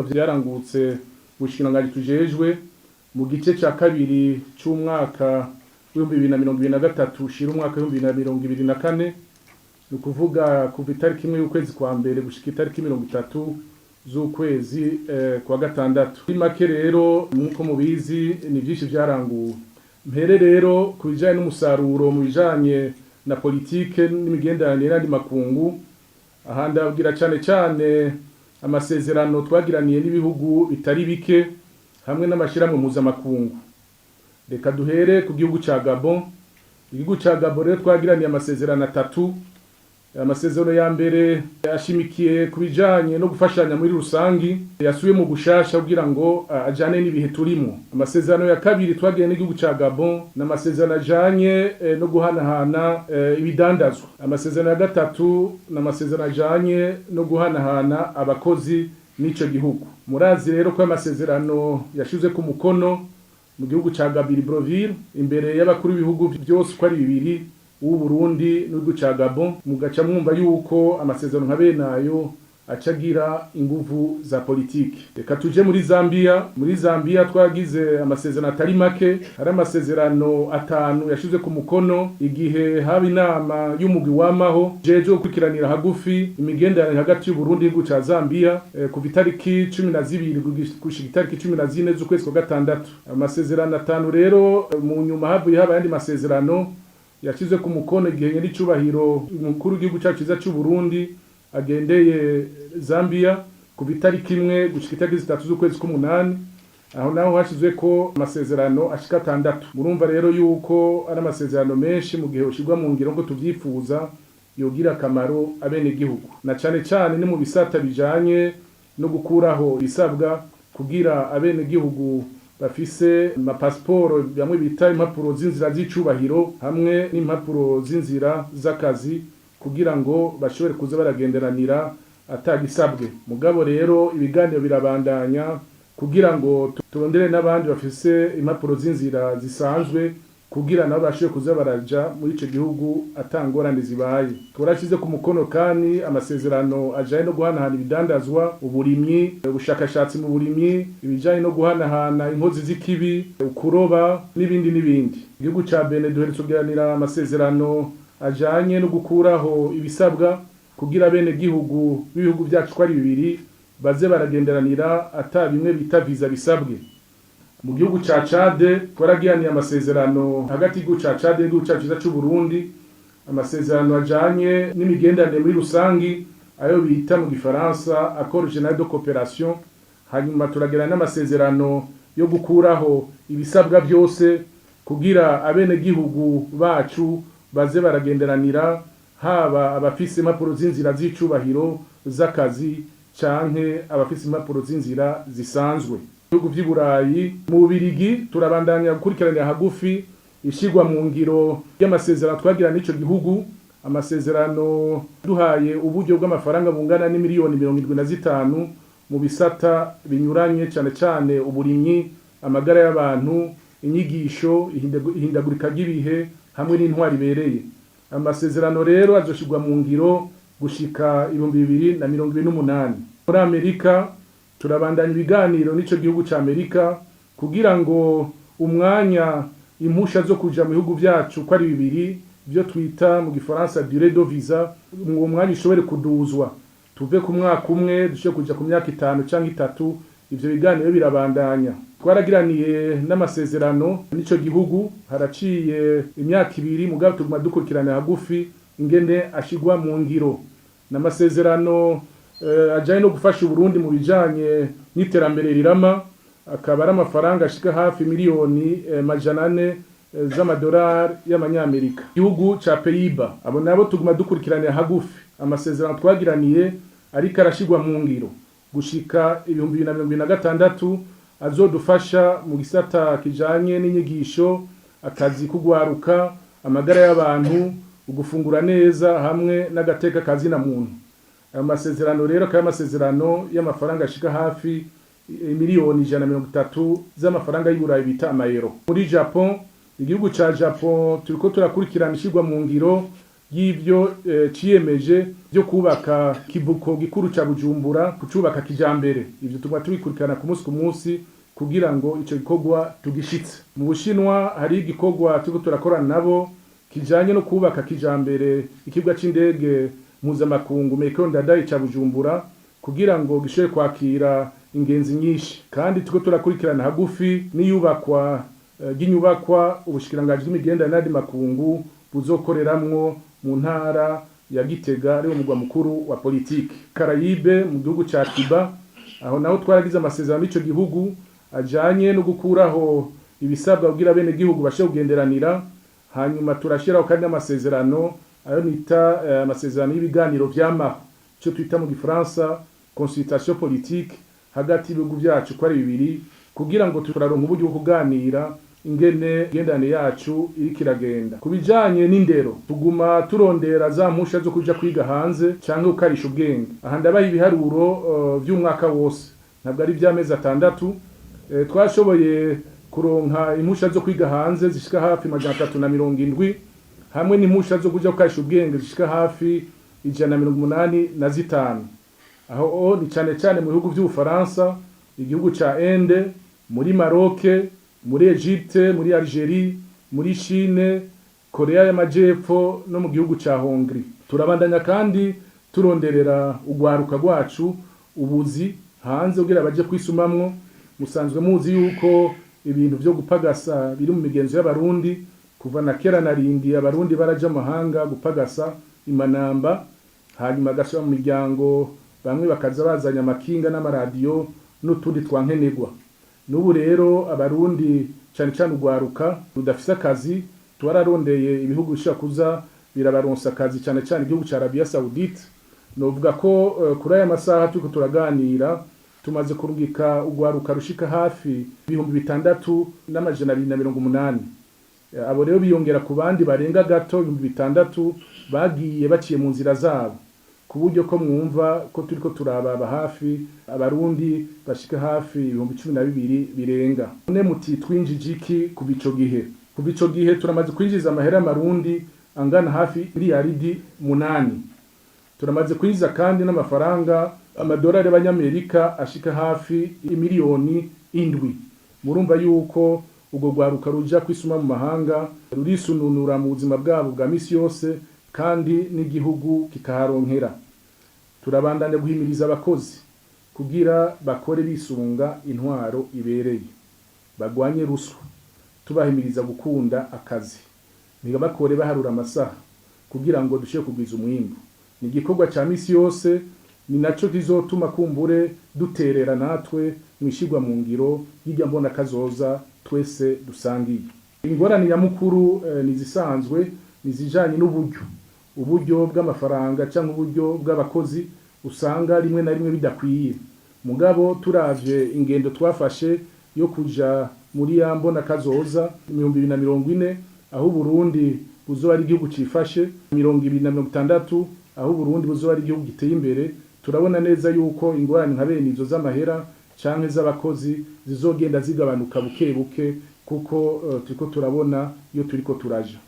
vyarangutse bushikiranganji tujejwe mu gice ca kabiri c'umwaka w'2023 ushira umwaka w'2024 nukuvuga kuva itariki imwe y'ukwezi kwa mbere gushika itariki 30 z'ukwezi kwa gatandatu. Muri make rero nkuko mubizi ni vyinshi vyaranguwe. Mpere rero kubijanye n'umusaruro mu bijanye na politike n'imigenderanire n'andi makungu, aha ndabwira cane amasezerano twagiraniye n'ibihugu bitari bike hamwe n'amashirahamwe mpuzamakungu. Reka duhere ku gihugu ca Gabon. Igihugu ca Gabon rero twagiraniye amasezerano 3. Amasezerano ya mbere yashimikiye kubijanye no gufashanya muri rusangi, yasubiye mu gushasha kugira ngo ajane n'ibihe turimo. Amasezerano ya kabiri twagiye n'igihugu ca Gabon n'amasezerano ajanye no guhanahana ibidandazwa. Amasezerano ya gatatu n'amasezerano ajanye no guhanahana abakozi n'ico gihugu. Murazi rero ko amasezerano yashize ku mukono mu gihugu ca Libreville imbere y'abakuru b'ibihugu byose ko ari bibiri u Burundi n'u ca Gabon. Mugaca mwumva yuko amasezerano nka benayo acagira inguvu za politike. Reka tuje muri Zambia. Muri Zambia twagize amasezerano atari make, hari amasezerano 5 yashize ku mukono igihe haba inama y'umugwi wamaho jeje gukurikiranira hagufi imigenderanire hagati y'u Burundi n'u ca Zambia kuva itariki 12 gushika itariki 14 z'ukwezi kwa gatandatu. Amasezerano 5 rero mu nyuma havuye haba yandi masezerano yashize ku mukono igihe n'icubahiro umukuru w'igihugu cyacu ciza cy'u Burundi agendeye Zambia ku itariki 1 gushika itariki 3 z'ukwezi k'umunani. Aho naho hashizwe ko amasezerano ashika 6. Murumva rero yuko ari amasezerano menshi mu gihe ushirwa mu ngiro ngo tuvyifuza yogira akamaro abene gihugu, na cane ni mu bisata bijanye no gukuraho bisabwa kugira abene gihugu bafise passport bamwe bita impapuro z'inzira z'icubahiro hamwe n'impapuro z'inzira z'akazi kugira ngo bashobore kuza baragenderanira atagisabwe. Mugabo rero ibiganiro birabandanya kugira ngo turondere n'abandi bafise impapuro z'inzira zisanzwe kugira nabo bashobore kuza baraja muri ico gihugu atangorane zibaye. Turashize ku mukono kandi amasezerano ajanye no guhanahana ibidandazwa, uburimyi, ubushakashatsi mu burimyi, ibijanye no guhanahana inkozi z'ikibi, ukuroba n'ibindi. Igihugu ca Benin duherutse kugiranira amasezerano ajanye no gukuraho ibisabwa kugira bene gihugu b'ibihugu byacu ko ari bibiri baze baragenderanira ata bimwe bita visa bisabwe. Mu gihugu ca Chad twaragianiye amasezerano hagati y'igihugu ca Chad n'igihugu cyacu ciza cy'u Burundi, amasezerano ajanye n'imigenderanire muri rusangi ayo bita mu gifaransa accord général de coopération. Hanyuma turagirana n'amasezerano yo gukuraho ibisabwa byose kugira abene gihugu bacu baze baragenderanira, haba abafise impapuro z'inzira z'icubahiro z'akazi canke abafise impapuro z'inzira zisanzwe. Ibihugu vy'i Burayi mu Bubirigi turabandanya gukurikiranira hagufi ishigwa mu ngiro y'amasezerano twagirana n'ico gihugu. Amasezerano duhaye uburyo bw'amafaranga bungana n'imiliyoni 75 mu bisata binyuranye cane uburimyi, amagara y'abantu, inyigisho, ihindagurika ry'ibihe hamwe n'intwari ibereye. Amasezerano rero azoshigwa mu ngiro gushika 2028. Muri Amerika turabandanya ibiganiro n'ico gihugu ca Amerika kugira ngo umwanya impusha zo kuja mu bihugu byacu ko ari bibiri byo twita mu gifaransa durée de visa, uwo mwanya ushobore kuduzwa tuve ku mwaka umwe dushobore kuja ku myaka 5 canke 3. Ivyo biganiro birabandanya. Twaragiraniye n'amasezerano n'ico gihugu haraciye imyaka 2 mugabo tuguma dukurikirana hagufi ingene ashigwa mu ngiro. N'amasezerano ajanye no gufasha Burundi mu bijanye n'iterambere rirama, akaba ari amafaranga ashika hafi miliyoni 400 z'amadolari y'amanyamerika. Igihugu ca Pays-Bas abo nabo tuguma dukurikirana hagufi amasezerano twagiraniye ariko arashigwa mu ngiro gushika 2026 azodufasha mu gisata kijanye n'inyigisho, akazi kugwaruka, amagara y'abantu, ugufungura neza hamwe n'agateka kazi na muntu. Ayo masezerano rero kaya amasezerano y'amafaranga ashika hafi miliyoni 130 z'amafaranga y'Iburayi bita amayero. Muri Japon, igihugu ca Japon turiko turakurikirana ishigwa mu ngiro y'ivyo ciyemeje byo kubaka kivuko gikuru ca Bujumbura kucubaka kijambere. Ivyo tugwa tubikurikirana ku munsi kugira ngo ico gikorwa tugishitse. Mu Bushinwa hari igikorwa turiko turakorana nabo kijanye no kubaka kijambere ikibuga c'indege mpuzamakungu Melchior Ndadaye ca Bujumbura kugira ngo gishobore kwakira ingenzi nyinshi, kandi turiko turakurikirana hagufi n'iyubakwa ry'inyubakwa ubushikiranganji bw'imigenderanire n'andi makungu buzokoreramwo mu ntara ya Gitega ari umugwa mukuru wa politiki. Karayibe mu gihugu ca Cuba, aho naho twaragize amasezerano n'ico gihugu ajanye no gukuraho ibisabwa kugira bene gihugu bashe kugenderanira, hanyuma turashiraho kandi amasezerano ayo nita amasezerano y'ibiganiro vy'amaho, ico twita mu Gifaransa consultation politique hagati y'ibihugu vyacu ko ari bibiri, kugira ngo turaronka uburyo bwo kuganira ingene gendane yacu iriko iragenda. Kubijanye n'indero tuguma turondera za mpusha zo kuja kwiga hanze canke ukarisha ubwenge. Aha ndabaha ibiharuro vy'umwaka wose, ntabwo ari vy'amezi 6. Twashoboye kuronka impusha zo kwiga hanze zishika hafi 370 hamwe n'impusha zo kuja kukarisha ubwenge zishika hafi 185. Aho ni cane mu bihugu vy'Ubufaransa, igihugu ca Inde, muri Maroc, muri Egypte, muri Algerie, muri Chine, Korea y'Amajepfo no mu gihugu ca Hongrie. Turabandanya kandi turonderera ugwaruka rwacu ubuzi hanze kugira baje kwisumamwo. Musanzwe muzi yuko ibintu vyo gupagasa biri mu migenzo y'abarundi kuva na kera narindi abarundi baraja amahanga gupagasa imanamba, hanyuma gasaba mu miryango, bamwe bakaza bazanya amakinga n'amaradiyo n'utundi twankenegwa. N'ubu rero abarundi cyane ugwaruka rudafise akazi twararondeye ibihugu bishaka kuza birabaronsa akazi, cyane igihugu ca Arabia Saoudite. Novuga ko kuri aya masaha turiko turaganira tumaze kurungika ugwaruka rushika hafi 6,280. Abo rero biyongera ku bandi barenga gato 6,000 bagiye baciye mu nzira zabo, ku buryo ko mwumva ko turiko turababa hafi abarundi bashika hafi 12,000 birenga. None muti twinjije iki kuva ico gihe turamaze kwinjiza amahera y'amarundi angana hafi miliyaridi 8. Turamaze kwinjiza kandi n'amafaranga amadolari y'abanyamerika ashika hafi miliyoni 7. Murumva yuko ubwo gwaruka ruja kwisuma mu mahanga rurisununura mu buzima bwabo bwa misi yose, kandi n'igihugu kikaharonkera. Turabandanya guhimiriza abakozi kugira bakore bisunga intwaro ibereye, bagwanye ruswa, tubahimiriza gukunda akazi, niga bakore baharura amasaha kugira ngo dushe kugwiza umwimbu. Ni igikorwa ca misi yose, ni naco kizotuma kumbure duterera natwe mwishigwa mu ngiro y'irya mbona kazoza twese dusangiye. Ingorane ya mukuru nizisanzwe nizijanye uburyo bw'amafaranga cyangwa uburyo bw'abakozi usanga rimwe na rimwe bidakwiye. Mugabo turavye ingendo twafashe yo kuja muri ya mbona kazoza 2040, aho Burundi buzoba ari igihugu cifashe, 2060 aho Burundi buzoba ari igihugu giteye imbere, turabona neza yuko ingorane nka bene izo z'amahera canke z'abakozi zizogenda zigabanuka buke buke, kuko turiko turabona iyo turiko turaja.